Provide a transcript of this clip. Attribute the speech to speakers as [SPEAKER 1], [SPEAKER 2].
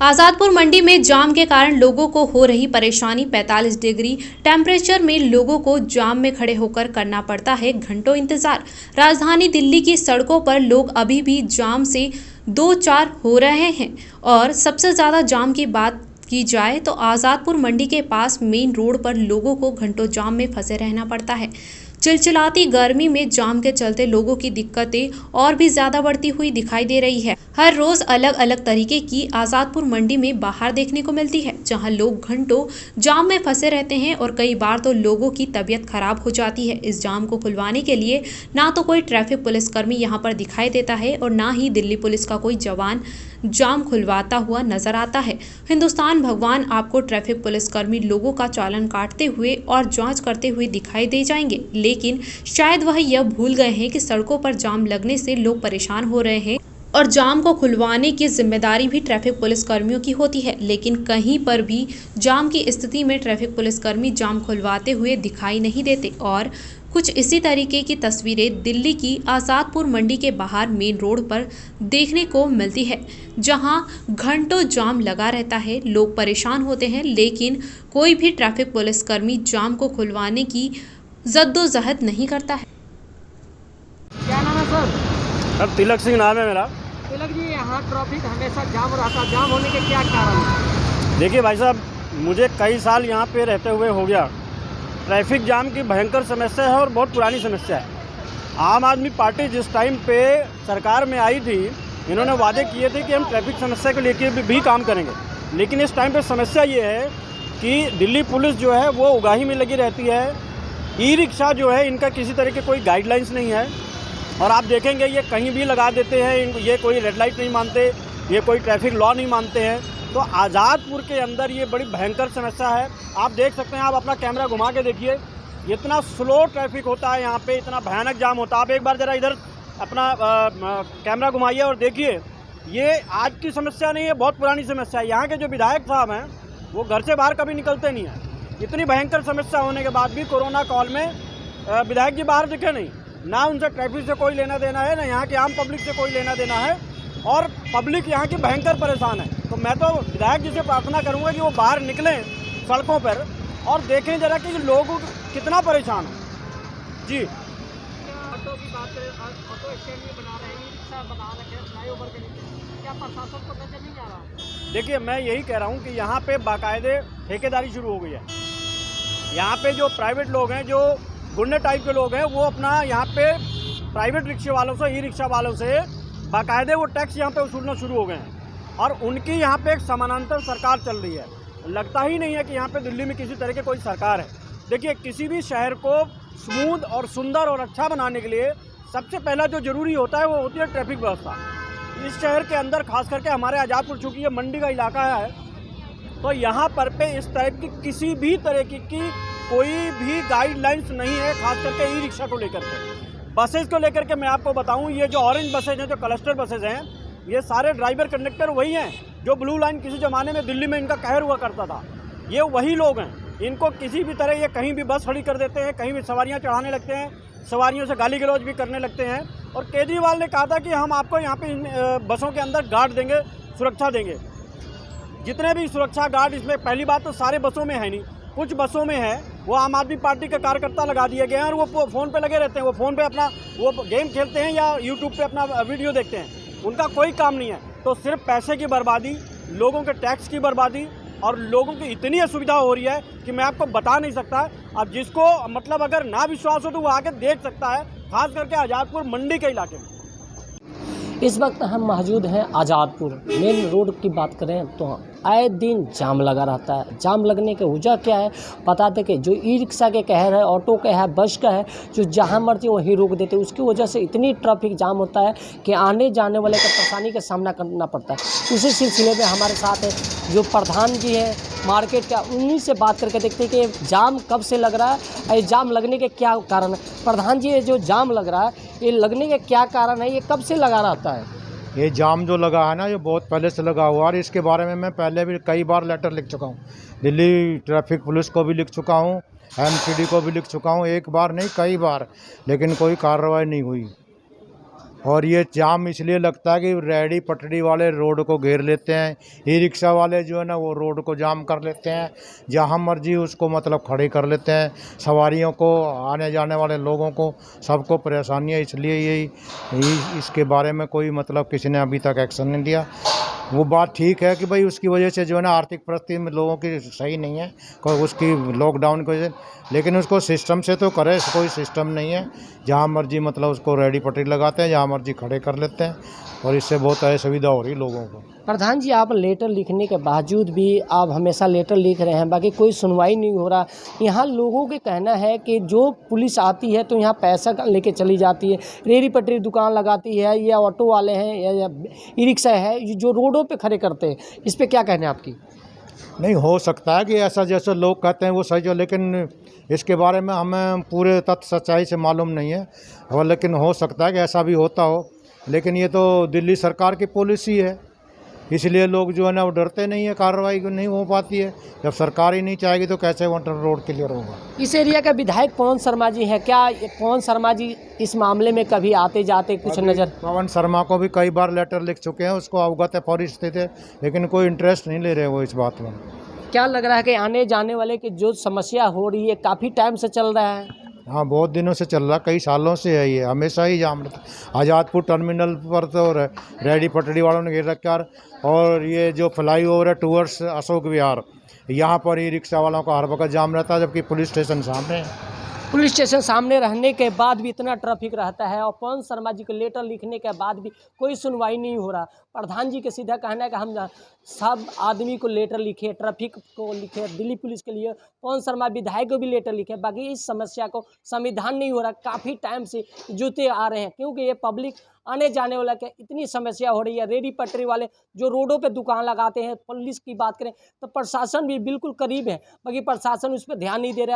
[SPEAKER 1] आज़ादपुर मंडी में जाम के कारण लोगों को हो रही परेशानी। 45 डिग्री टेम्परेचर में लोगों को जाम में खड़े होकर करना पड़ता है घंटों इंतजार। राजधानी दिल्ली की सड़कों पर लोग अभी भी जाम से दो चार हो रहे हैं। और सबसे ज़्यादा जाम की बात की जाए तो आज़ादपुर मंडी के पास मेन रोड पर लोगों को घंटों जाम में फंसे रहना पड़ता है। चिलचिलाती गर्मी में जाम के चलते लोगों की दिक्कतें और भी ज्यादा बढ़ती हुई दिखाई दे रही है। हर रोज अलग अलग तरीके की आज़ादपुर मंडी में बाहर देखने को मिलती है, जहां लोग घंटों जाम में फंसे रहते हैं और कई बार तो लोगों की तबीयत खराब हो जाती है। इस जाम को खुलवाने के लिए ना तो कोई ट्रैफिक पुलिसकर्मी यहां पर दिखाई देता है और ना ही दिल्ली पुलिस का कोई जवान जाम खुलवाता हुआ नजर आता है। हिंदुस्तान भगवान आपको ट्रैफिक पुलिसकर्मी लोगों का चालान काटते हुए और जांच करते हुए दिखाई दे जाएंगे, लेकिन शायद वह यह भूल गए हैं कि सड़कों पर जाम लगने से लोग परेशान हो रहे हैं और जाम को खुलवाने की जिम्मेदारी भी ट्रैफिक पुलिसकर्मियों की होती है। लेकिन कहीं पर भी जाम की स्थिति में ट्रैफिक पुलिसकर्मी जाम खुलवाते हुए दिखाई नहीं देते। और कुछ इसी तरीके की तस्वीरें दिल्ली की आज़ादपुर मंडी के बाहर मेन रोड पर देखने को मिलती है, जहां घंटों जाम लगा रहता है। लोग परेशान होते हैं, लेकिन कोई भी ट्रैफिक पुलिसकर्मी जाम को खुलवाने की जद्दोजहद नहीं करता है।
[SPEAKER 2] क्या नाम है सर?
[SPEAKER 3] सर तिलक सिंह नाम है मेरा।
[SPEAKER 2] तिलक जी, यहाँ ट्रैफिक हमेशा जाम रहता, जाम होने के क्या कारण है?
[SPEAKER 3] देखिए भाई साहब, मुझे कई साल यहाँ पे रहते हुए हो गया। ट्रैफिक जाम की भयंकर समस्या है और बहुत पुरानी समस्या है। आम आदमी पार्टी जिस टाइम पे सरकार में आई थी, इन्होंने वादे किए थे कि हम ट्रैफिक समस्या को लेकर भी काम करेंगे, लेकिन इस टाइम पे समस्या ये है कि दिल्ली पुलिस जो है वो उगाही में लगी रहती है। ई रिक्शा जो है, इनका किसी तरह के कोई गाइडलाइंस नहीं है और आप देखेंगे ये कहीं भी लगा देते हैं। ये कोई रेड लाइट नहीं मानते, ये कोई ट्रैफिक लॉ नहीं मानते हैं। तो आज़ादपुर के अंदर ये बड़ी भयंकर समस्या है। आप देख सकते हैं, आप अपना कैमरा घुमा के देखिए, इतना स्लो ट्रैफिक होता है यहाँ पे, इतना भयानक जाम होता है। आप एक बार ज़रा इधर अपना कैमरा घुमाइए और देखिए, ये आज की समस्या नहीं है, बहुत पुरानी समस्या है। यहाँ के जो विधायक साहब हैं वो घर से बाहर कभी निकलते नहीं हैं। इतनी भयंकर समस्या होने के बाद भी कोरोना काल में विधायक जी बाहर दिखे नहीं। ना उनसे ट्रैफिक से कोई लेना देना है, ना यहाँ के आम पब्लिक से कोई लेना देना है, और पब्लिक यहाँ की भयंकर परेशान है। तो मैं तो विधायक जी से प्रार्थना करूँगा कि वो बाहर निकलें सड़कों पर और देखें जरा कि लोग कितना परेशान है। जी,
[SPEAKER 2] ऑटो की बात करें, ऑटो स्टैंड भी बना रहे हैं, रिक्शा बना रखे हैं फ्लाईओवर के नीचे, क्या प्रशासन को नजर नहीं आ रहा?
[SPEAKER 3] देखिए, मैं यही कह रहा हूँ कि यहाँ पे बाकायदे ठेकेदारी शुरू हो गई है। यहाँ पे जो प्राइवेट लोग हैं, जो गुंडे टाइप के लोग हैं, वो अपना यहाँ पे प्राइवेट रिक्शे वालों से, ई रिक्शा वालों से बाकायदे वो टैक्स यहाँ पे वसूलना शुरू हो गए हैं और उनकी यहाँ पे एक समानांतर सरकार चल रही है। लगता ही नहीं है कि यहाँ पे दिल्ली में किसी तरह की कोई सरकार है। देखिए, किसी भी शहर को स्मूथ और सुंदर और अच्छा बनाने के लिए सबसे पहला जो जरूरी होता है वो होती है ट्रैफिक व्यवस्था। इस शहर के अंदर खास करके हमारे आज़ादपुर, चूँकि ये मंडी का इलाका है, तो यहाँ पर पे इस टाइप की किसी भी तरह की कोई भी गाइडलाइंस नहीं है, खास करके ई रिक्शा को लेकर के। बसेस को लेकर के मैं आपको बताऊं, ये जो ऑरेंज बसेज हैं, जो क्लस्टर बसेज हैं, ये सारे ड्राइवर कंडक्टर वही हैं जो ब्लू लाइन किसी ज़माने में दिल्ली में इनका कहर हुआ करता था। ये वही लोग हैं। इनको किसी भी तरह ये कहीं भी बस खड़ी कर देते हैं, कहीं भी सवारियां चढ़ाने लगते हैं, सवारियों से गाली गलौज भी करने लगते हैं। और केजरीवाल ने कहा था कि हम आपको यहाँ पे बसों के अंदर गार्ड देंगे, सुरक्षा देंगे। जितने भी सुरक्षा गार्ड, इसमें पहली बात तो सारे बसों में है नहीं, कुछ बसों में है, वो आम आदमी पार्टी के कार्यकर्ता लगा दिए गए हैं और वो फ़ोन पे लगे रहते हैं। वो फ़ोन पे अपना वो गेम खेलते हैं या यूट्यूब पे अपना वीडियो देखते हैं। उनका कोई काम नहीं है। तो सिर्फ पैसे की बर्बादी, लोगों के टैक्स की बर्बादी और लोगों की इतनी असुविधा हो रही है कि मैं आपको बता नहीं सकता। अब जिसको मतलब अगर ना विश्वास हो तो वो आके देख सकता है, खास करके आज़ादपुर मंडी के इलाके में।
[SPEAKER 2] इस वक्त हम मौजूद हैं आज़ादपुर मेन रोड की बात करें तो आए दिन जाम लगा रहता है। जाम लगने की वजह क्या है बता दें कि जो ई रिक्शा के कहर है, ऑटो का है, बस का है, जो जहाँ मर्जी वहीं रोक देते हैं, उसकी वजह से इतनी ट्रैफिक जाम होता है कि आने जाने वाले को परेशानी का सामना करना पड़ता है। उसी सिलसिले में हमारे साथ है जो प्रधान जी हैं मार्केट का, उन्हीं से बात करके देखते हैं कि जाम कब से लग रहा है और ये जाम लगने के क्या कारण है। प्रधान जी, ये जो जाम लग रहा है, ये लगने के क्या कारण है, ये कब से लगा रहता है?
[SPEAKER 4] ये जाम जो लगा है ना, ये बहुत पहले से लगा हुआ है और इसके बारे में मैं पहले भी कई बार लेटर लिख चुका हूँ। दिल्ली ट्रैफिक पुलिस को भी लिख चुका हूँ, एमसीडी को भी लिख चुका हूँ, एक बार नहीं कई बार, लेकिन कोई कार्रवाई नहीं हुई। और ये जाम इसलिए लगता है कि रेहड़ी पटरी वाले रोड को घेर लेते हैं, ई रिक्शा वाले जो है ना वो रोड को जाम कर लेते हैं, जहाँ मर्जी उसको मतलब खड़े कर लेते हैं। सवारियों को, आने जाने वाले लोगों को, सबको परेशानियाँ, इसलिए यही इसके बारे में कोई मतलब किसी ने अभी तक एक्शन नहीं लिया। वो बात ठीक है कि भाई उसकी वजह से जो है ना आर्थिक परिस्थिति में लोगों की सही नहीं है, उसकी लॉकडाउन की वजह से, लेकिन उसको सिस्टम से तो करे, कोई सिस्टम नहीं है। जहाँ मर्जी मतलब उसको रेहड़ी पटरी लगाते हैं, जहाँ मर्जी खड़े कर लेते हैं और इससे बहुत असुविधा हो रही लोगों को।
[SPEAKER 2] प्रधान जी, आप लेटर लिखने के बावजूद भी आप हमेशा लेटर लिख रहे हैं, बाकी कोई सुनवाई नहीं हो रहा। यहाँ लोगों के कहना है कि जो पुलिस आती है तो यहाँ पैसा लेके चली जाती है, रेहड़ी पटरी दुकान लगाती है, या ऑटो वाले हैं या ई रिक्शा है जो रोडों पे खड़े करते हैं। इस पे क्या कहना है आपकी?
[SPEAKER 4] नहीं, हो सकता है कि ऐसा जैसे लोग कहते हैं वो सही हो, लेकिन इसके बारे में हमें पूरे तथ्य सच्चाई से मालूम नहीं है, और लेकिन हो सकता है कि ऐसा भी होता हो। लेकिन ये तो दिल्ली सरकार की पॉलिसी है, इसलिए लोग जो है ना वो डरते नहीं है, कार्रवाई नहीं हो पाती है। जब सरकार ही नहीं चाहेगी तो कैसे वहाँ रोड क्लियर होगा।
[SPEAKER 2] इस एरिया का विधायक पवन शर्मा जी हैं, क्या पवन शर्मा जी इस मामले में कभी आते जाते कुछ नज़र?
[SPEAKER 4] पवन शर्मा को भी कई बार लेटर लिख चुके हैं, उसको अवगत है पूरी स्थिति, लेकिन कोई इंटरेस्ट नहीं ले रहे वो इस बात में।
[SPEAKER 2] क्या लग रहा है कि आने जाने वाले की जो समस्या हो रही है काफ़ी टाइम से चल रहा है?
[SPEAKER 4] हाँ, बहुत दिनों से चल रहा, कई सालों से है ये, हमेशा ही जाम रहता। आज़ादपुर टर्मिनल पर तो रेहड़ी पटरी वालों ने घेर रखा है, और ये जो फ्लाईओवर है टूवर्ड्स अशोक विहार, यहाँ पर ही रिक्शा वालों का हर वक्त जाम रहता है, जबकि पुलिस स्टेशन सामने है।
[SPEAKER 2] पुलिस स्टेशन सामने रहने के बाद भी इतना ट्रैफिक रहता है, और पवन शर्मा जी को लेटर लिखने के बाद भी कोई सुनवाई नहीं हो रहा। प्रधान जी के सीधा कहना है कि हम सब आदमी को लेटर लिखे, ट्रैफिक को लिखे, दिल्ली पुलिस के लिए, पवन शर्मा विधायक को भी लेटर लिखे, बाकी इस समस्या को समाधान नहीं हो रहा। काफ़ी टाइम से जूते आ रहे हैं, क्योंकि ये पब्लिक आने जाने वाला के इतनी समस्या हो रही है। रेहड़ी पटरी वाले जो रोडों पे दुकान लगाते हैं, पुलिस की बात करें तो प्रशासन भी बिल्कुल करीब है, बाकी प्रशासन उस पर ध्यान नहीं दे रहा है।